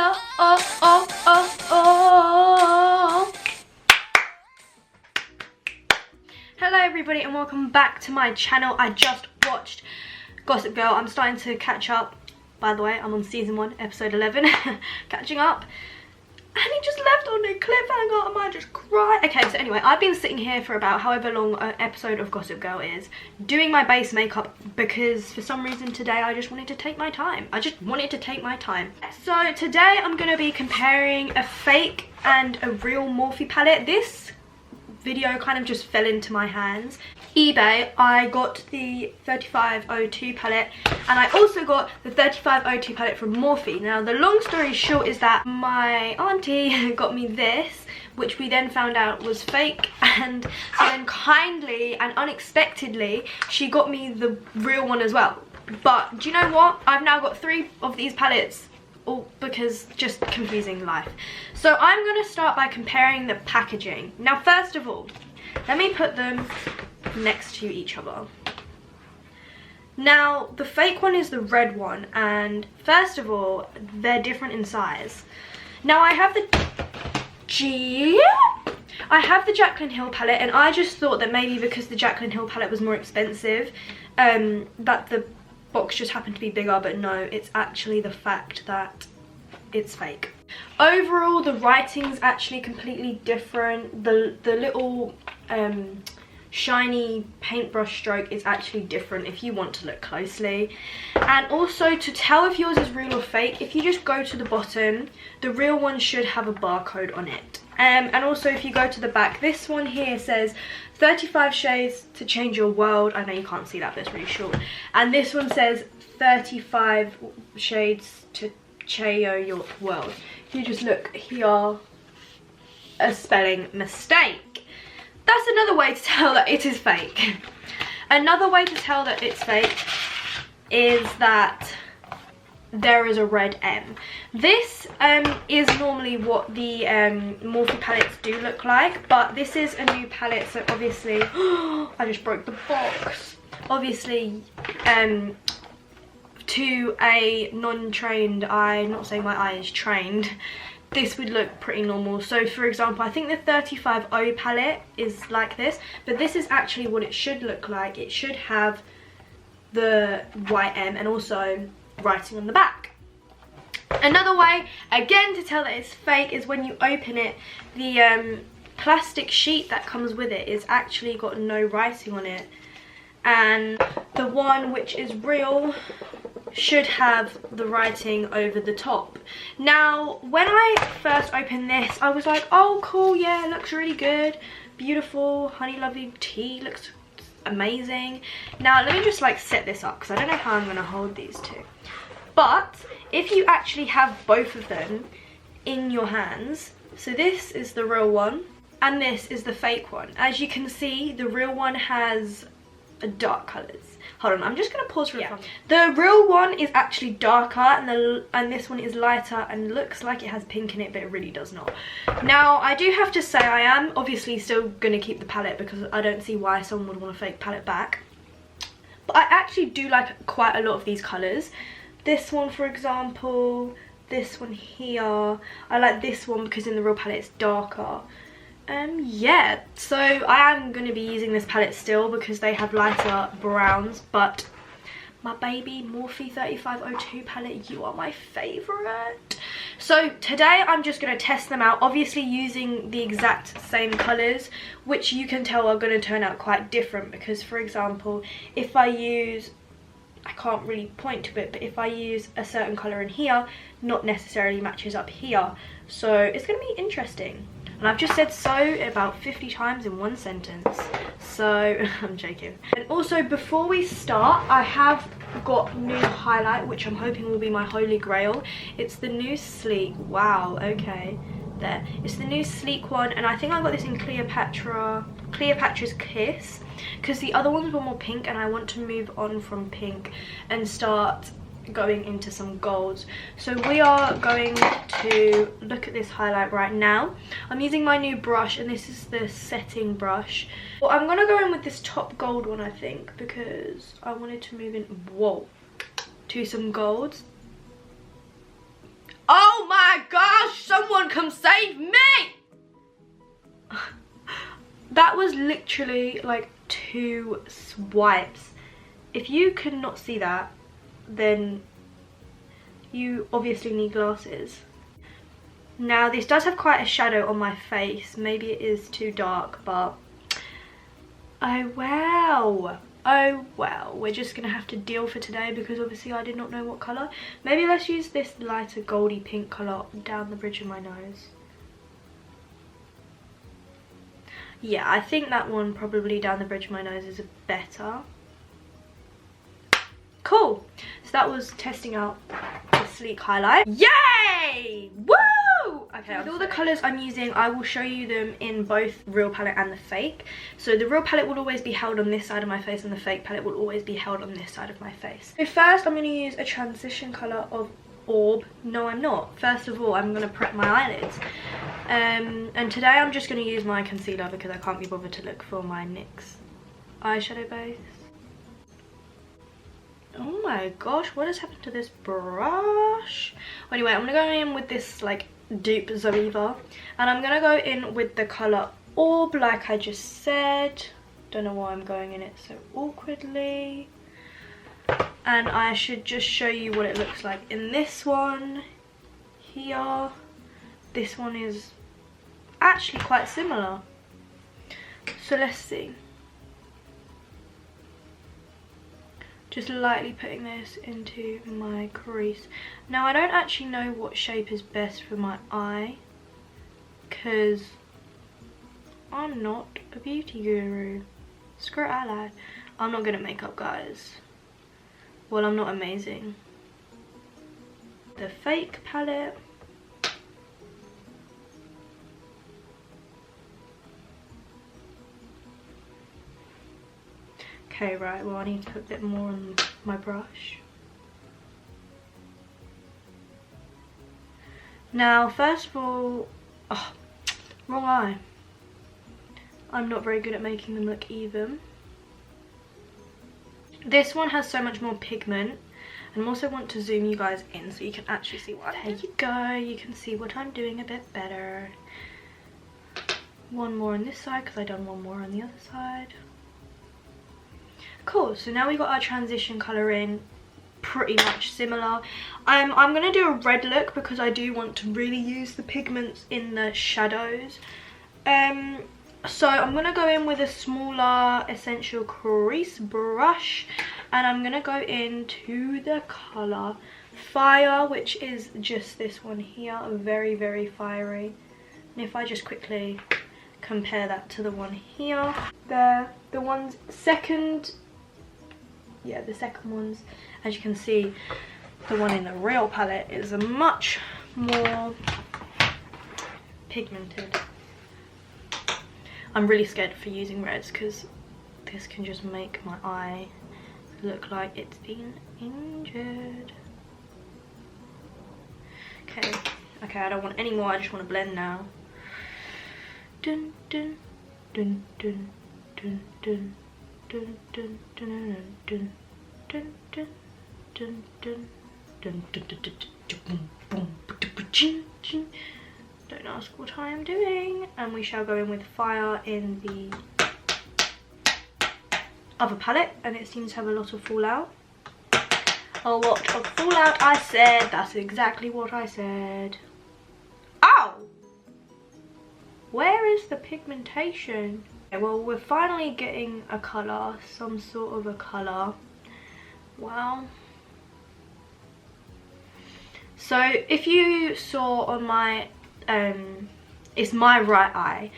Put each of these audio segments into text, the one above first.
Hello-o-o-o-oooooooooh. Hello everybody and welcome back to my channel. I just watched Gossip Girl. I'm starting to catch up. By the way, I'm on season 1, episode 11. Catching up. And he just left on a cliffhanger. I might just cry. Okay, so anyway, I've been sitting here for about however long an episode of Gossip Girl is, doing my base makeup because for some reason today I just wanted to take my time. So today I'm going to be comparing a fake and a real Morphe palette. This video kind of just fell into my hands. eBay, I got the 3502 palette and I also got the 3502 palette from Morphe. Now the long story short is that my auntie got me this, which we then found out was fake, and so then kindly and unexpectedly she got me the real one as well. But do you know what? I've now got 3 of these palettes, all because just confusing life. So I'm going to start by comparing the packaging. Now first of all, let me put them next to each other. Now the fake one is the red one, and first of all they're different in size. Now I have the Jaclyn Hill palette, and I just thought that maybe because the Jaclyn Hill palette was more expensive that the box just happened to be bigger, but no, it's actually the fact that it's fake. Overall the writing's actually completely different. The little shiny paintbrush stroke is actually different if you want to look closely. And also, to tell if yours is real or fake, if you just go to the bottom, the real one should have a barcode on it. And also if you go to the back, this one here says 35 shades to change your world. I know you can't see that, but it's really short. And this one says 35 shades to change your world. If you just look here, a spelling mistake. That's another way to tell that it is fake. Another way to tell that it's fake is that there is a red M. This is normally what the Morphe palettes do look like, but this is a new palette, so obviously I just broke the box. Obviously to a non-trained eye, not saying my eye is trained, this would look pretty normal. So for example, I think the 35O palette is like this, but this is actually what it should look like. It should have the white M and also writing on the back. Another way again to tell that it's fake is when you open it, the plastic sheet that comes with it is actually got no writing on it, and the one which is real should have the writing over the top. Now when I first opened this I was like, oh cool, yeah, it looks really good, beautiful, honey lovely tea, looks amazing. Now let me just like set this up because I don't know how I'm going to hold these two. But if you actually have both of them in your hands, so this is the real one and this is the fake one. As you can see, the real one has dark colours. Hold on, I'm just going to pause for a second. The real one is actually darker and this one is lighter and looks like it has pink in it, but it really does not. Now I do have to say I am obviously still going to keep the palette because I don't see why someone would want a fake palette back. But I actually do like quite a lot of these colours. This one for example, this one here. I like this one because in the real palette it's darker. Yeah, so I am going to be using this palette still because they have lighter browns, but my baby Morphe 3502 palette, you are my favourite. So today I'm just going to test them out, obviously using the exact same colours, which you can tell are going to turn out quite different because, for example, if I use, I can't really point to it, but if I use a certain colour in here, not necessarily matches up here. So it's going to be interesting. And I've just said so about 50 times in one sentence, so I'm joking. And also before we start, I have got new highlight, which I'm hoping will be my holy grail. It's the new sleek, wow, okay, there. It's the new sleek one, and I think I got this in Cleopatra's Kiss, because the other ones were more pink and I want to move on from pink and start going into some golds. So we are going to look at this highlight right now. I'm using my new brush and this is the setting brush. Well, I'm gonna go in with this top gold one, I think, because I wanted to move in, whoa, to some golds. Oh my gosh, someone come save me! That was literally like 2 swipes. If you could not see that, then you obviously need glasses. Now this does have quite a shadow on my face. Maybe it is too dark, but oh well, we're just gonna have to deal for today because obviously I did not know what colour. Maybe let's use this lighter goldy pink colour down the bridge of my nose. Yeah, I think that one probably down the bridge of my nose is better. Cool. So that was testing out the sleek highlight. Yay! Woo! Okay, with all the colours I'm using, I will show you them in both real palette and the fake. So the real palette will always be held on this side of my face and the fake palette will always be held on this side of my face. So first I'm going to use a transition colour of Orb. No, I'm not. First of all, I'm going to prep my eyelids. And today I'm just going to use my concealer because I can't be bothered to look for my NYX eyeshadow base. Oh my gosh, what has happened to this brush? Anyway, I'm going to go in with this like dupe Zoeva. And I'm going to go in with the colour Orb like I just said. Don't know why I'm going in it so awkwardly. And I should just show you what it looks like in this one here. This one is actually quite similar. So let's see. Just lightly putting this into my crease. Now I don't actually know what shape is best for my eye because I'm not a beauty guru. Screw it, I lied. I'm not good at makeup, guys. Well, I'm not amazing. The fake palette. Okay, right, well I need to put a bit more on my brush. Now, first of all, oh, wrong eye. I'm not very good at making them look even. This one has so much more pigment, and I also want to zoom you guys in so you can actually see what I'm doing. There you go, you can see what I'm doing a bit better. One more on this side because I've done one more on the other side. Cool, so now we got our transition colour in, pretty much similar. I'm going to do a red look because I do want to really use the pigments in the shadows. So I'm going to go in with a smaller essential crease brush and I'm going to go into the colour Fire, which is just this one here, very, very fiery. And if I just quickly compare that to the one here, the one's second, yeah, the second one's, as you can see, the one in the real palette is a much more pigmented. I'm really scared for using reds because this can just make my eye look like it's been injured. Okay, I don't want any more, I just want to blend now. Dun dun dun dun dun dun dun dun dun dun dun dun dun dun dun dun dun. Don't ask what I am doing. And we shall go in with Fire in the other palette, and it seems to have a lot of fallout. A lot of fallout, I said. That's exactly what I said. Ow! Where is the pigmentation? Okay, well, we're finally getting a colour, some sort of a colour. Wow. So if you saw on my it's my right eye.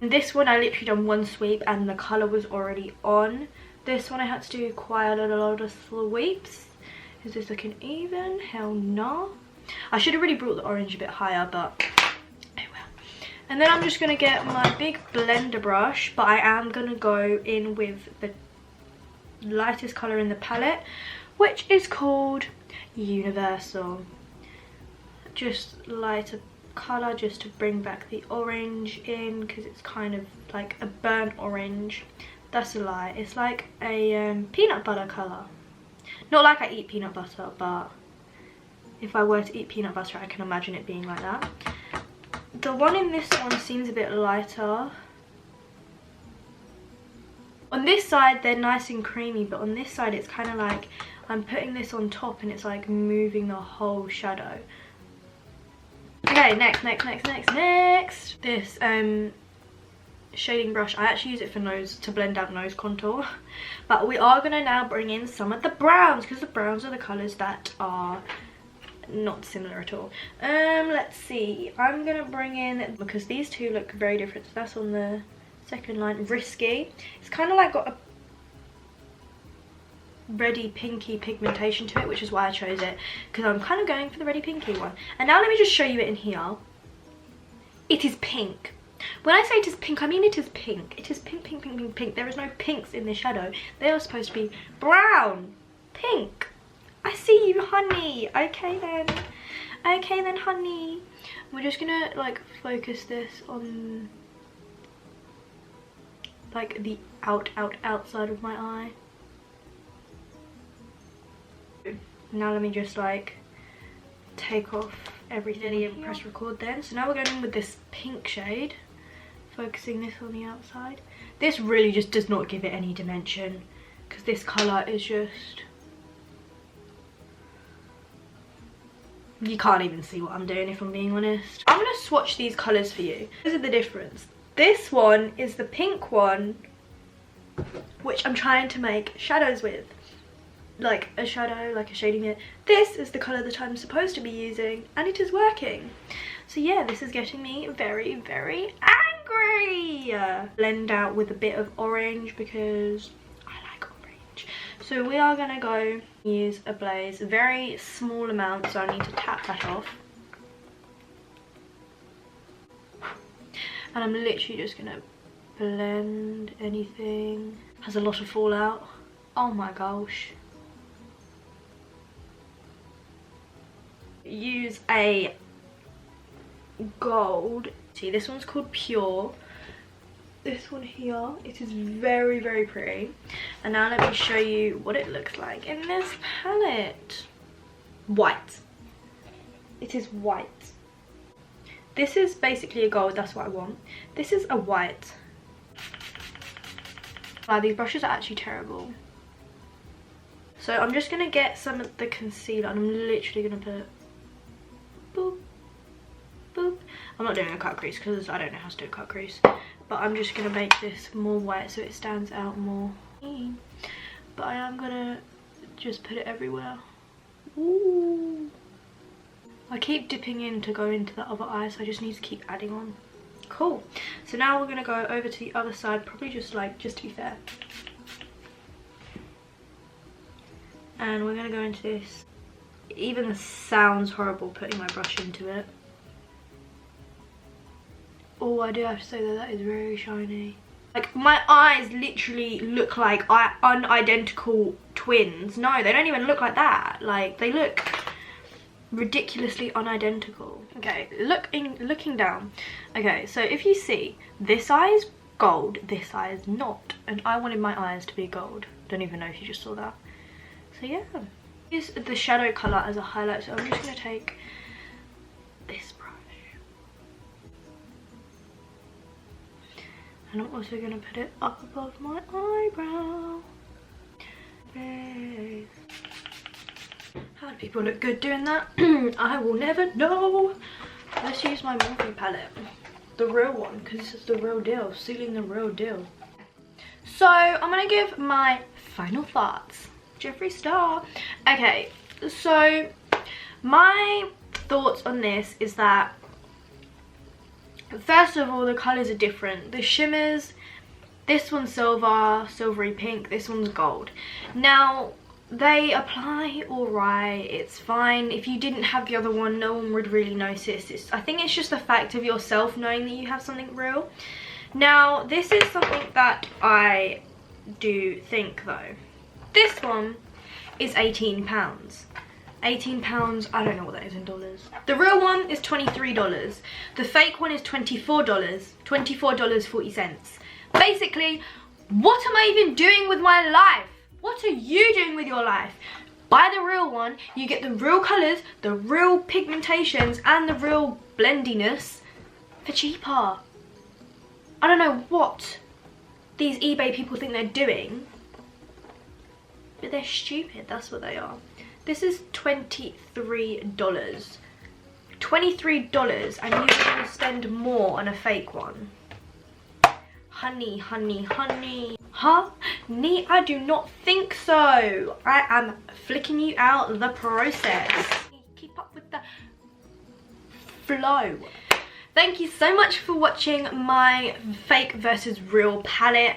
And this one I literally done one sweep and the colour was already on. This one I had to do quite a lot of sweeps. Is this looking even? Hell no. I should have really brought the orange a bit higher, but oh well. And then I'm just going to get my big blender brush, but I am going to go in with the lightest colour in the palette, which is called Universal. Just lighter colour just to bring back the orange in, because it's kind of like a burnt orange. That's a lie, it's like a peanut butter colour. Not like I eat peanut butter, but If I were to eat peanut butter, I can imagine it being like that. The one in this one seems a bit lighter. On this side, they're nice and creamy, but on this side, it's kind of like I'm putting this on top and it's like moving the whole shadow. Okay, next. This shading brush, I actually use it for nose, to blend out nose contour. But we are gonna now bring in some of the browns, because the browns are the colors that are not similar at all. Let's see, I'm gonna bring in, because these two look very different, so that's on the second line. Risky. It's kind of like got a reddy pinky pigmentation to it, which is why I chose it, because I'm kind of going for the reddy pinky one. And now let me just show you it in here. It is pink. When I say it is pink, I mean it is pink. It is pink. There is no pinks in the shadow. They are supposed to be brown, pink. I see you, honey. Okay then, honey. We're just gonna like focus this on like the outside of my eye. Now let me just like take off everything and press record then. So now we're going in with this pink shade, focusing this on the outside. This really just does not give it any dimension, because this colour is just, you can't even see what I'm doing, if I'm being honest. I'm going to swatch these colours for you. This is the difference. This one is the pink one, which I'm trying to make shadows with. Like a shadow, like a shading it. This is the colour that I'm supposed to be using, and it is working. So yeah, this is getting me very, very angry. Blend out with a bit of orange, because I like orange. So we are gonna go use a blaze, a very small amount, so I need to tap that off. And I'm literally just gonna blend anything. Has a lot of fallout. Oh my gosh. Use a gold. See, this one's called Pure. This one here, it is very, very pretty. And now let me show you what it looks like in this palette. White. It is white. This is basically a gold, that's what I want. This is a white. Wow, these brushes are actually terrible. So I'm just gonna get some of the concealer, and I'm literally gonna put boop, boop. I'm not doing a cut crease because I don't know how to do a cut crease, but I'm just gonna make this more white so it stands out more. But I am gonna just put it everywhere. Ooh. I keep dipping in to go into the other eye, so I just need to keep adding on. Cool. So now we're gonna go over to the other side, probably just to be fair. And we're gonna go into this. It even sounds horrible putting my brush into it. Oh, I do have to say that is very shiny. Like, my eyes literally look like unidentical twins. No, they don't even look like that. Like, they look ridiculously unidentical. Okay, looking down. Okay, so if you see, this eye is gold, this eye is not. And I wanted my eyes to be gold. Don't even know if you just saw that. So yeah, use the shadow colour as a highlight. So I'm just going to take this brush, and I'm also going to put it up above my eyebrow. How do people look good doing that? I will never know. Let's use my Morphe palette, the real one, because this is the real deal, sealing the real deal. So I'm going to give my final thoughts. Jeffree Star. Okay, so my thoughts on this is that, first of all, the colours are different. The shimmers, this one's silver, silvery pink, this one's gold. Now, they apply alright, it's fine. If you didn't have the other one, no one would really notice. I think it's just the fact of yourself knowing that you have something real. Now, this is something that I do think though. This one is £18. £18, I don't know what that is in dollars. The real one is $23. The fake one is $24. $24.40. Basically, what am I even doing with my life? What are you doing with your life? Buy the real one, you get the real colours, the real pigmentations and the real blendiness for cheaper. I don't know what these eBay people think they're doing, but they're stupid, that's what they are. This is $23. $23 and you can spend more on a fake one. Honey, honey, honey. Huh? Nee, I do not think so. I am flicking you out the process. Keep up with the flow. Thank you so much for watching my fake versus real palette.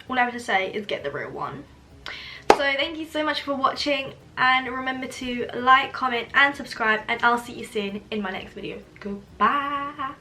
All I have to say is get the real one. So thank you so much for watching, and remember to like, comment and subscribe, and I'll see you soon in my next video. Goodbye.